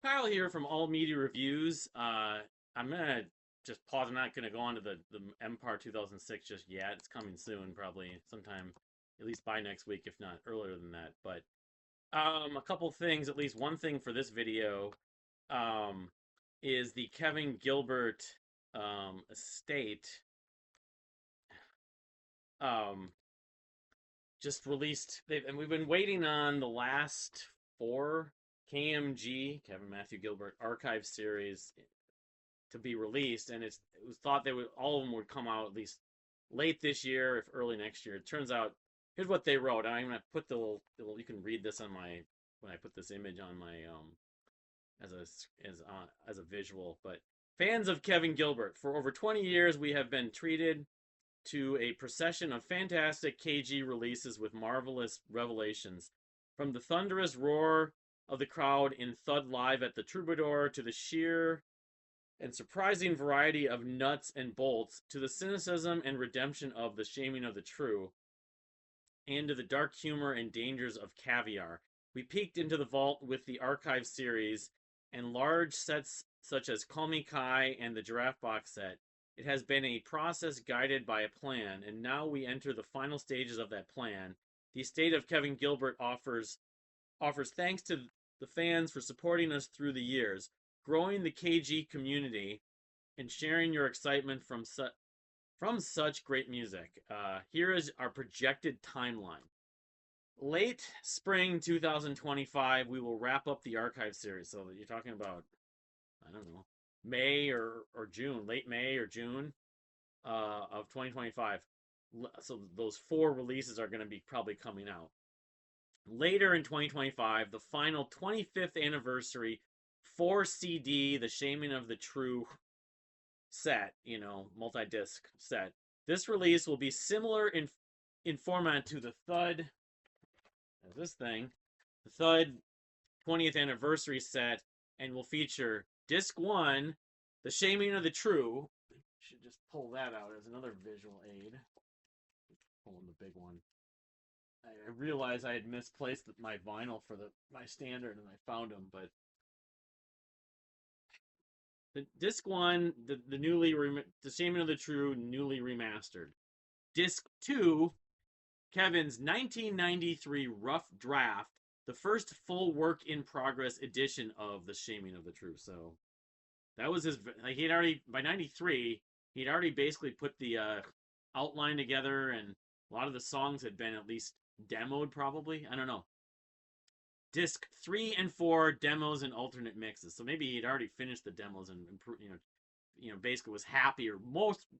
Kyle here from All Media Reviews. I'm gonna just pause. I'm not gonna go on to the Empire 2006 just yet. It's coming soon, probably sometime, at least by next week, if not earlier than that. But a couple things, at least one thing for this video, um, is the Kevin Gilbert estate um, just released. And we've been waiting on the last four KMG Kevin Matthew Gilbert Archive Series to be released, and it was thought they would all of them would come out at least late this year, if early next year. It turns out, here's what they wrote. I'm gonna put you can read this on my when I put this image on my as a visual. But fans of Kevin Gilbert, for over 20 years we have been treated to a procession of fantastic KG releases with marvelous revelations, from the thunderous roar of the crowd in Thud Live at the Troubadour to the sheer and surprising variety of nuts and bolts, to the cynicism and redemption of the shaming of the true, and to the dark humor and dangers of caviar. We peeked into the vault with the Archive Series and large sets such as Call Me Kai and the Giraffe box set. It has been a process guided by a plan, and now we enter the final stages of that plan. The estate of Kevin Gilbert offers thanks to the fans for supporting us through the years, growing the KG community, and sharing your excitement from such great music. Here is our projected timeline. Late spring 2025, we will wrap up the Archive Series. So you're talking about, I don't know, May or June, late May or June of 2025. So those four releases are going to be probably coming out. Later in 2025, the final 25th anniversary 4 CD, The Shaming of the True set, multi-disc set. This release will be similar in format to the Thud, the Thud 20th anniversary set, and will feature Disc 1, The Shaming of the True. Should just pull that out as another visual aid. Pulling the big one. I realized I had misplaced my vinyl for my standard, and I found them, but the Disc 1, the Shaming of the True, newly remastered. Disc 2, Kevin's 1993 rough draft, the first full work in progress edition of the Shaming of the True. So that was his, he'd already, by 93, he'd already basically put the outline together, and a lot of the songs had been at least demoed, probably. I don't know. Disc 3 and 4, demos and alternate mixes. So maybe he'd already finished the demos and basically was happy, or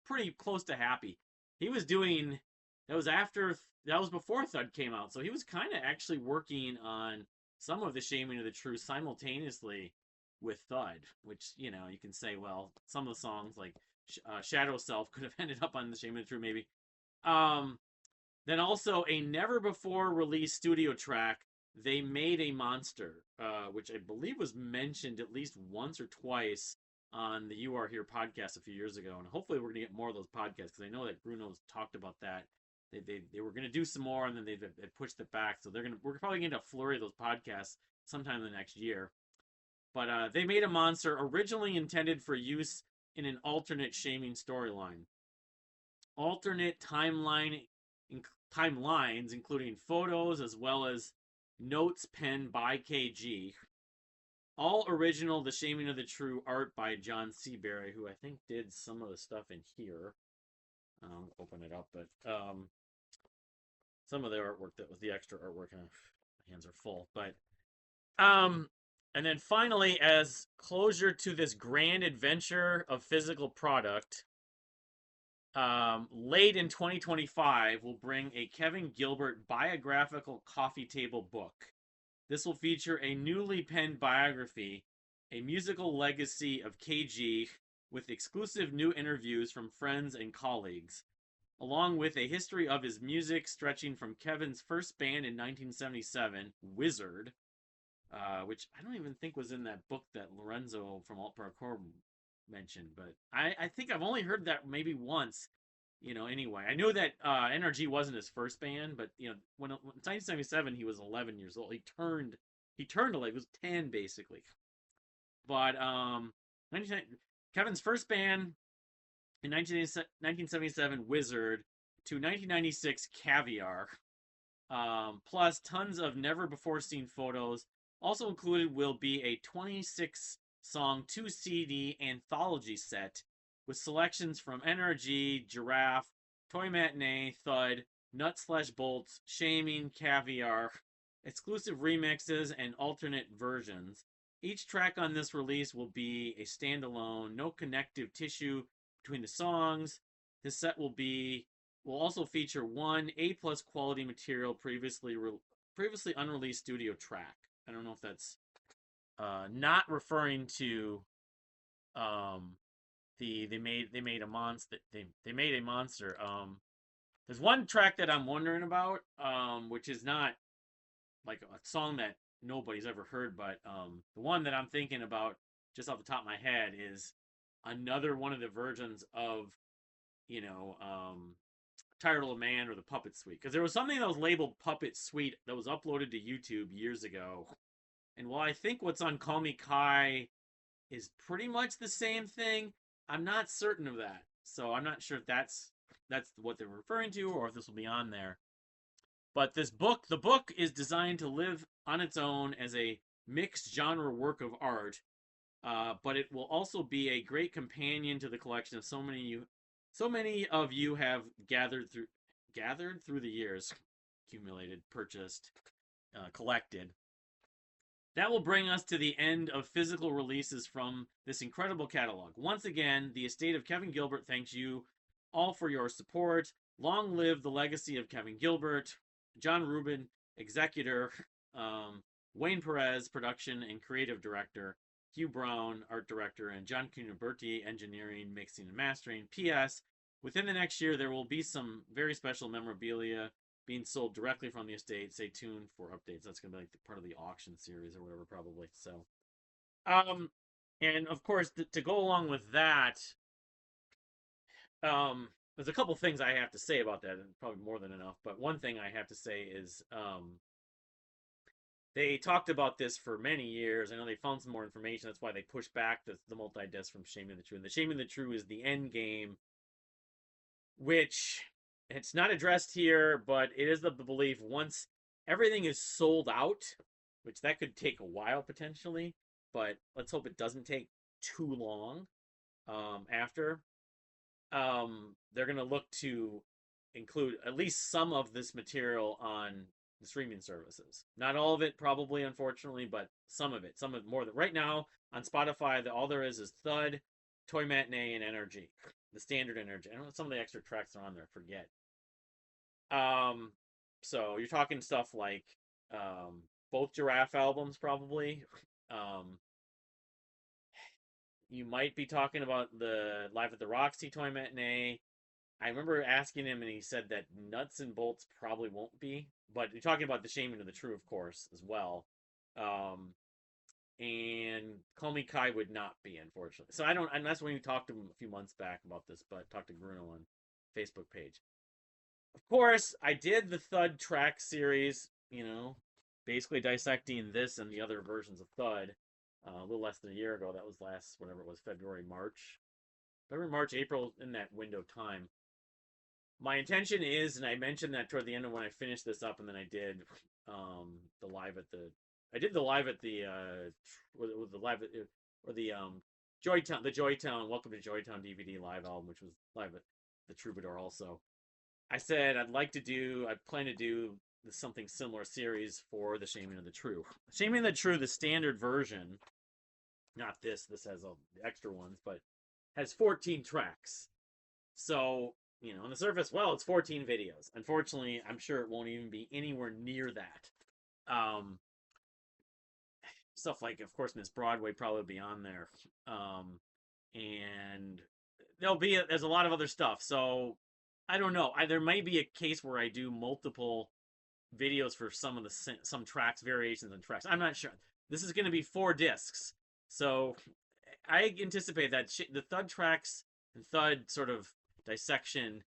pretty close to happy. He was doing, that was before Thud came out, so he was kind of actually working on some of the Shaming of the True simultaneously with Thud, which, you can say, well, some of the songs like Shadow Self could have ended up on the Shaming of the True, maybe. Then also a never before released studio track, They Made a Monster, which I believe was mentioned at least once or twice on the You Are Here podcast a few years ago, and hopefully we're going to get more of those podcasts, because I know that Bruno's talked about that. They were going to do some more, and then they pushed it back, so we're probably going to get a flurry of those podcasts sometime in the next year. But They Made a Monster, originally intended for use in an alternate shaming storyline. Alternate timelines, including photos as well as notes penned by KG. All original The Shaming of the True art by John Seabury, who I think did some of the stuff in here. I'll open it up, but some of the artwork that was the extra artwork, and my hands are full. But and then finally, as closure to this grand adventure of physical product, late in 2025, we'll bring a Kevin Gilbert biographical coffee table book. This will feature a newly penned biography, a musical legacy of KG, with exclusive new interviews from friends and colleagues, along with a history of his music stretching from Kevin's first band in 1977, Wizard, which I don't even think was in that book that Lorenzo from Alt Parkour mentioned, but I think I've only heard that maybe once, anyway. I knew that NRG wasn't his first band, but, when 1977, he was 11 years old. He turned 11, he was 10, basically. But 19, Kevin's first band in 1977, Wizard, to 1996, Caviar, plus tons of never before seen photos. Also included will be a 26 song 2 CD anthology set with selections from NRG, Giraffe, Toy Matinee, Thud, Nuts Slash Bolts, Shaming, Caviar, exclusive remixes, and alternate versions. Each track on this release will be a standalone, no connective tissue between the songs. This set will also feature one A+ quality material previously unreleased studio track. I don't know if that's not referring to they made a monster. They made a monster. There's one track that I'm wondering about, which is not like a song that nobody's ever heard, but the one that I'm thinking about just off the top of my head is another one of the versions of, you know, Tired Old Man or the Puppet Suite, because there was something that was labeled Puppet Suite that was uploaded to YouTube years ago. And while I think what's on Call Me Kai is pretty much the same thing, I'm not certain of that. So I'm not sure if that's what they're referring to or if this will be on there. But the book is designed to live on its own as a mixed genre work of art, but it will also be a great companion to the collection of so many of you have gathered through the years, accumulated, purchased, collected. That will bring us to the end of physical releases from this incredible catalog. Once again, the estate of Kevin Gilbert thanks you all for your support. Long live the legacy of Kevin Gilbert, John Rubin, executor, Wayne Perez, production and creative director, Hugh Brown, art director, and John Cuniberti, engineering, mixing, and mastering. P.S. Within the next year, there will be some very special memorabilia being sold directly from the estate. Stay tuned for updates. That's going to be like part of the auction series or whatever, probably. So, and of course, to go along with that, there's a couple things I have to say about that, and probably more than enough. But one thing I have to say is, they talked about this for many years. I know they found some more information. That's why they pushed back the multi-disc from Shaming the True. And the Shaming the True is the end game, which it's not addressed here, but it is the belief once everything is sold out, which that could take a while potentially, but let's hope it doesn't take too long after. They're going to look to include at least some of this material on the streaming services. Not all of it, probably, unfortunately, but some of it. Some of it more than right now on Spotify. All there is Thud, Toy Matinee, and Energy. The standard Energy. I don't know some of the extra tracks are on there. Forget. So you're talking stuff like both Giraffe albums, probably. You might be talking about the Live at the Roxy Toy Matinee. I remember asking him, and he said that Nuts and Bolts probably won't be. But you're talking about the Shaming of the True, of course, as well. And Call Me Kai would not be, unfortunately. So I don't, and that's when we talked to him a few months back about this, but talked to Bruno on Facebook page. Of course, I did the Thud Tracks series, basically dissecting this and the other versions of Thud a little less than a year ago. That was last, whatever it was, February, March, April, in that window of time. My intention is, and I mentioned that toward the end of when I finished this up, and then I did the live at the Joytown Welcome to Joytown DVD live album, which was live at the Troubadour also. I said I plan to do something similar series for the Shaming of the True. Shaming of the True, the standard version, not this has all the extra ones, but has 14 tracks. So, on the surface, well, it's 14 videos. Unfortunately, I'm sure it won't even be anywhere near that. Stuff like, of course, Miss Broadway probably be on there. And there's a lot of other stuff. So, I don't know. There might be a case where I do multiple videos for some tracks, variations on tracks. I'm not sure. This is going to be 4 discs. So, I anticipate that the Thud Tracks and Thud sort of dissection,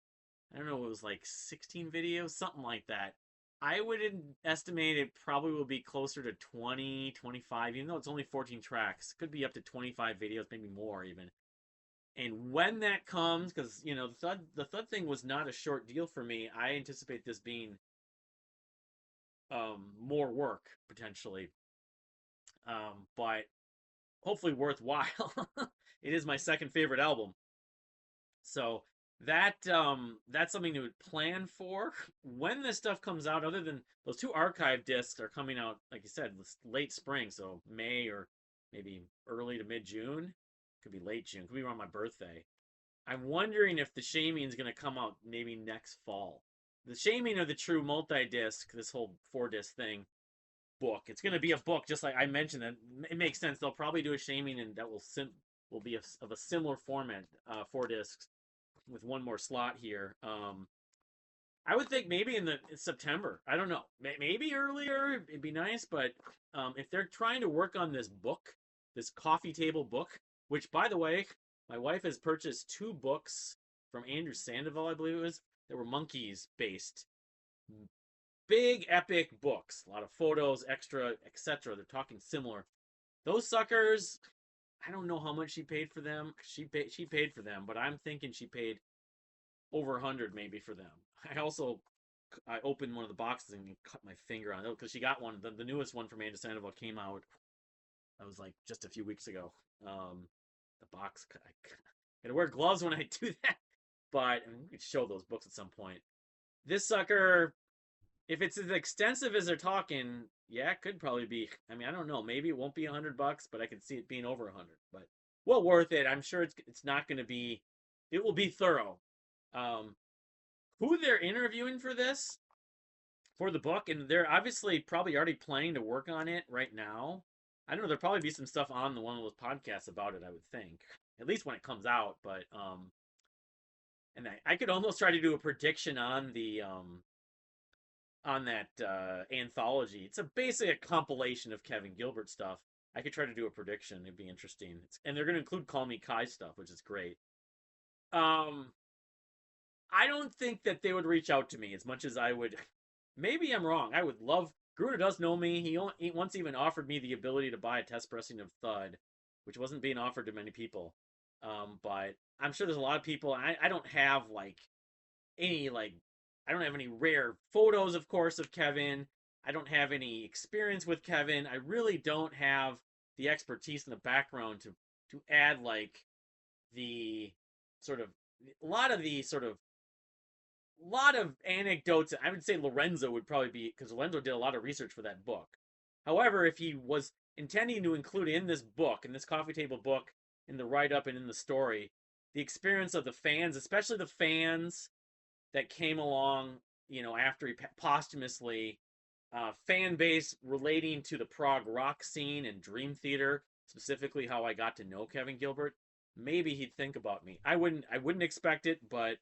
I don't know, it was like 16 videos, something like that. I would estimate it probably will be closer to 20, 25, even though it's only 14 tracks. Could be up to 25 videos, maybe more even. And when that comes, because the Thud thing was not a short deal for me. I anticipate this being more work potentially, but hopefully worthwhile. It is my second favorite album, so that's something to plan for when this stuff comes out. Other than those two archive discs are coming out, like you said, late spring, so May or maybe early to mid June. Could be late June. Could be around my birthday. I'm wondering if the Shaming is going to come out maybe next fall. The Shaming of the True Multidisc, this whole 4 disc thing, book. It's going to be a book, just like I mentioned. That it makes sense. They'll probably do a Shaming, and that will be of a similar format, 4 discs with one more slot here. I would think maybe in September. I don't know. Maybe earlier. It'd be nice, but if they're trying to work on this book, this coffee table book, which by the way, my wife has purchased 2 books from Andrew Sandoval, I believe it was, that were monkeys based. Big epic books, a lot of photos, extra, etc. They're talking similar. Those suckers, I don't know how much she paid for them. She paid for them, but I'm thinking she paid over 100 maybe for them. I opened one of the boxes and cut my finger on it because she got one. The newest one from Andrew Sandoval came out. That was like just a few weeks ago. The box. I gotta wear gloves when I do that. But we could show those books at some point. This sucker, if it's as extensive as they're talking, yeah, it could probably be. I mean, I don't know. Maybe it won't be $100, but I could see it being over 100. But well worth it. I'm sure it's not going to be. It will be thorough. Um, who they're interviewing for the book, and they're obviously probably already planning to work on it right now. I don't know. There'll probably be some stuff on one of those podcasts about it. I would think, at least when it comes out. But and I could almost try to do a prediction on that anthology. It's basically a compilation of Kevin Gilbert stuff. I could try to do a prediction. It'd be interesting. And they're going to include Call Me Kai stuff, which is great. I don't think that they would reach out to me as much as I would. Maybe I'm wrong. I would love. Gruner does know me. He once even offered me the ability to buy a test pressing of Thud, which wasn't being offered to many people. But I'm sure there's a lot of people. I don't have any I don't have any rare photos, of course, of Kevin. I don't have any experience with Kevin. I really don't have the expertise in the background to add the sort of a lot of the sort of lot of anecdotes. I would say Lorenzo would probably be, because Lorenzo did a lot of research for that book. However, if he was intending to include in this book, in this coffee table book, in the write up and in the story, the experience of the fans, especially the fans that came along, after he posthumously, fan base relating to the prog rock scene and Dream Theater, specifically how I got to know Kevin Gilbert. Maybe he'd think about me. I wouldn't expect it, but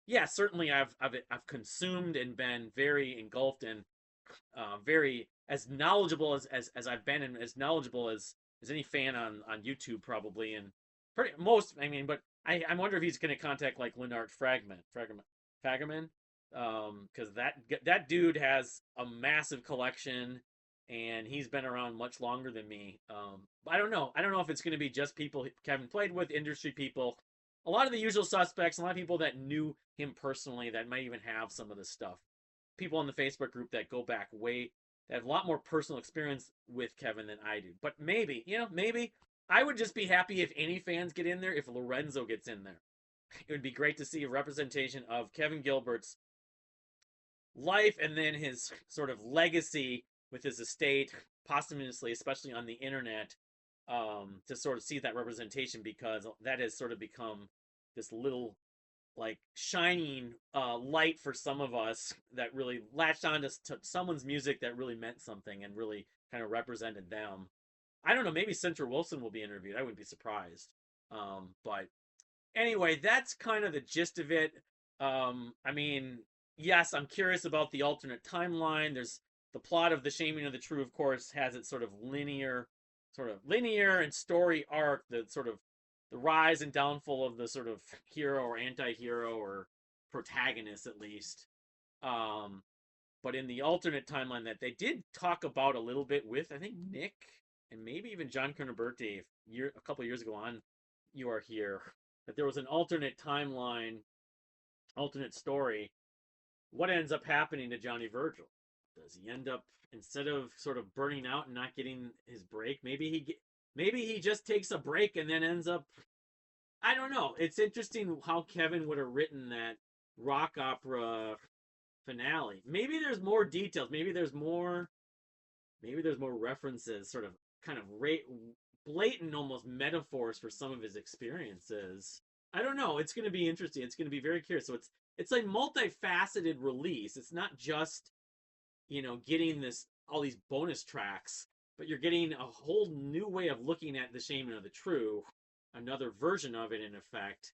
yeah, certainly I've consumed and been very engulfed and very as knowledgeable as I've been, and as knowledgeable as any fan on YouTube probably, and pretty most. I mean, but I wonder if he's going to contact like Lennart Fagerman, because that dude has a massive collection, and he's been around much longer than me. I don't know. I don't know if it's going to be just people Kevin played with, industry people, a lot of the usual suspects, a lot of people that knew him personally that might even have some of this stuff. People in the Facebook group that go back way, that have a lot more personal experience with Kevin than I do. But maybe, maybe I would just be happy if any fans get in there, if Lorenzo gets in there. It would be great to see a representation of Kevin Gilbert's life and then his sort of legacy with his estate, posthumously, especially on the internet, to sort of see that representation, because that has sort of become this little shining light for some of us that really latched on to someone's music that really meant something and really kind of represented them. I don't know, maybe Central Wilson will be interviewed. I wouldn't be surprised. But anyway, that's kind of the gist of it. I mean, yes, I'm curious about the alternate timeline. There's the plot of The Shaming of the True, of course, has its sort of linear and story arc, the sort of the rise and downfall of the sort of hero or anti-hero or protagonist, at least. But in the alternate timeline that they did talk about a little bit with, I think, Nick and maybe even John Kerneberti a couple years ago on You Are Here, that there was an alternate timeline, alternate story. What ends up happening to Johnny Virgil? Does he end up, instead of sort of burning out and not getting his break, maybe he just takes a break and then ends up, I don't know. It's interesting how Kevin would have written that rock opera finale. Maybe there's more details. Maybe there's more references, sort of kind of blatant almost metaphors for some of his experiences. I don't know. It's going to be interesting. It's going to be very curious. So it's like multifaceted release. It's not just, getting all these bonus tracks, but you're getting a whole new way of looking at the Shaman of the True, another version of it in effect.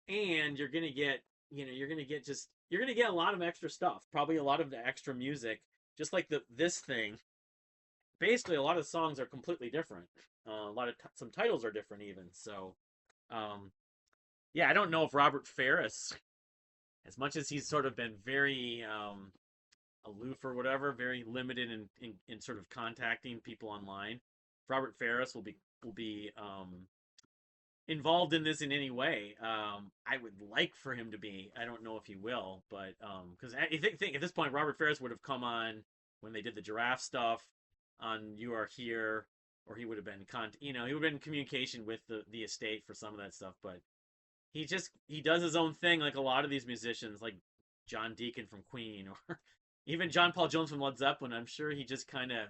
And you're going to get, you're going to get a lot of extra stuff, probably a lot of the extra music, just like this thing. Basically, a lot of the songs are completely different. Some titles are different even. So, yeah, I don't know if Robert Ferris, as much as he's sort of been very aloof or whatever, very limited in sort of contacting people online, if Robert Ferris will be involved in this in any way. I would like for him to be. I don't know if he will, but because I think at this point Robert Ferris would have come on when they did the giraffe stuff on You Are Here, or he would have been he would have been in communication with the estate for some of that stuff. But he does his own thing, like a lot of these musicians, like John Deacon from Queen, or even John Paul Jones from Led Zeppelin. I'm sure he just kind of,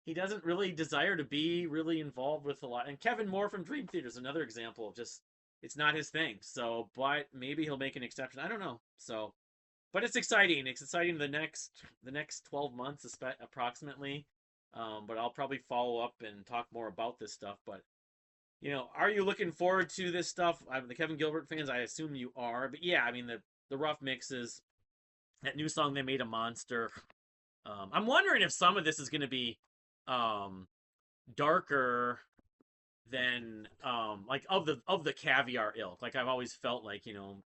he doesn't really desire to be really involved with a lot. And Kevin Moore from Dream Theater is another example of just, it's not his thing. So, but maybe he'll make an exception. I don't know. So, but it's exciting. It's exciting the next 12 months approximately. But I'll probably follow up and talk more about this stuff. But, are you looking forward to this stuff? The Kevin Gilbert fans, I assume you are. But yeah, I mean, the rough mixes, that new song they made, A Monster. I'm wondering if some of this is going to be darker than like of the Caviar ilk. Like I've always felt like,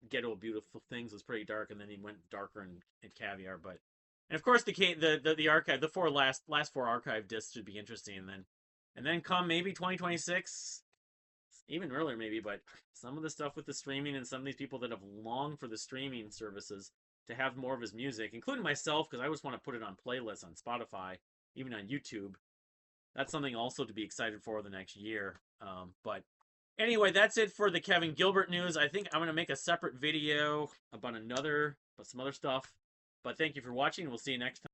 Ghetto Beautiful Things was pretty dark, and then he went darker in Caviar. But, and of course the archive, the last four archive discs should be interesting, and then come maybe 2026, even earlier maybe. But some of the stuff with the streaming, and some of these people that have longed for the streaming services to have more of his music, including myself, because I always want to put it on playlists on Spotify, even on YouTube. That's something also to be excited for the next year. But anyway, that's it for the Kevin Gilbert news. I think I'm going to make a separate video about some other stuff. But thank you for watching. We'll see you next time.